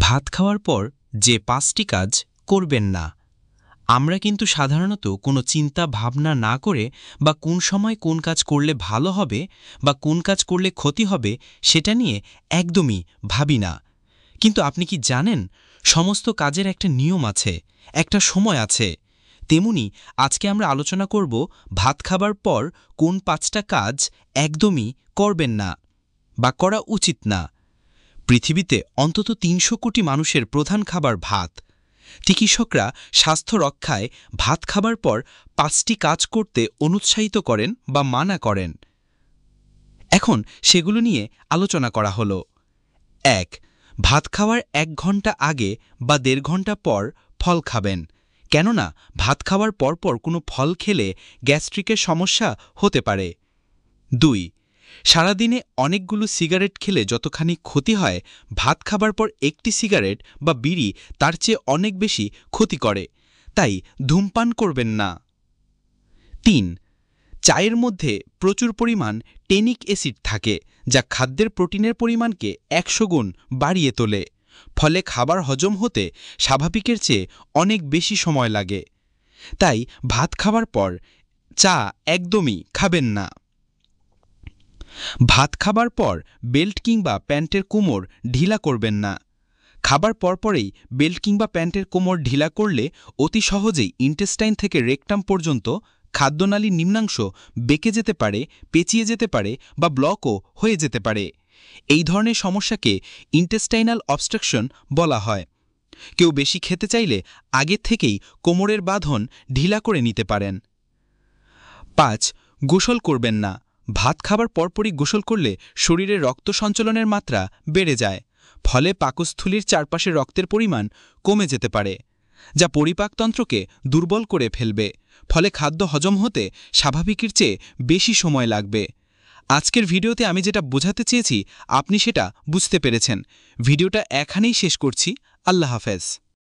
ভাত খাওয়ার পর যে ৫টি কাজ করবেন না। আমরা কিন্তু সাধারণত কোনো চিন্তা ভাবনা না করে বা কোন সময় কোন কাজ করলে ভালো হবে বা কোন কাজ করলে ক্ষতি হবে সেটা নিয়ে একদমই ভাবি না। কিন্তু আপনি কি জানেন, সমস্ত কাজের একটা নিয়ম আছে, একটা সময় আছে। তেমনি আজকে আমরা আলোচনা করব ভাত খাবার পর কোন ৫টা কাজ একদমই করবেন না বা করা উচিত না। পৃথিবীতে অন্তত ৩০০ কোটি মানুষের প্রধান খাবার ভাত। চিকিৎসকরা স্বাস্থ্য রক্ষায় ভাত খাবার পর ৫টি কাজ করতে অনুৎসাহিত করেন বা মানা করেন। এখন সেগুলো নিয়ে আলোচনা করা হলো। ১. ভাত খাওয়ার ১ ঘন্টা আগে বা ১.৫ ঘন্টা পর ফল খাবেন। কেননা ভাত খাওয়ার পরপর কোনো ফল খেলে গ্যাস্ট্রিকের সমস্যা হতে পারে। ২. সারাদিনে অনেকগুলো সিগারেট খেলে যতখানি ক্ষতি হয়, ভাত খাবার পর একটি সিগারেট বা বিড়ি তার চেয়ে অনেক বেশি ক্ষতি করে, তাই ধূমপান করবেন না। ৩. চায়ের মধ্যে প্রচুর পরিমাণ টেনিক অ্যাসিড থাকে, যা খাদ্যের প্রোটিনের পরিমাণকে ১০০ গুণ বাড়িয়ে তোলে, ফলে খাবার হজম হতে স্বাভাবিকের চেয়ে অনেক বেশি সময় লাগে। তাই ভাত খাবার পর চা একদমই খাবেন না। ভাত খাবার পর বেল্ট কিংবা প্যান্টের কোমর ঢিলা করবেন না। খাবার পরপরেই বেল্ট কিংবা প্যান্টের কোমর ঢিলা করলে অতি সহজেই ইন্টেস্টাইন থেকে রেকটাম পর্যন্ত খাদ্যনালীর নিম্নাংশ বেঁকে যেতে পারে, পেঁচিয়ে যেতে পারে বা ব্লকও হয়ে যেতে পারে। এই ধরনের সমস্যাকে ইন্টেস্টাইনাল অবস্ট্রাকশন বলা হয়। কেউ বেশি খেতে চাইলে আগে থেকেই কোমরের বাঁধন ঢিলা করে নিতে পারেন। ৫. গোসল করবেন না। ভাত খাবার পরপরই গোসল করলে শরীরে রক্ত সঞ্চালনের মাত্রা বেড়ে যায়, ফলে পাকস্থলীর চারপাশে রক্তের পরিমাণ কমে যেতে পারে, যা পরিপাকতন্ত্রকে দুর্বল করে ফেলবে, ফলে খাদ্য হজম হতে স্বাভাবিকের চেয়ে বেশি সময় লাগবে। আজকের ভিডিওতে আমি যেটা বোঝাতে চেয়েছি আপনি সেটা বুঝতে পেরেছেন। ভিডিওটা এখানেই শেষ করছি। আল্লাহ হাফেজ।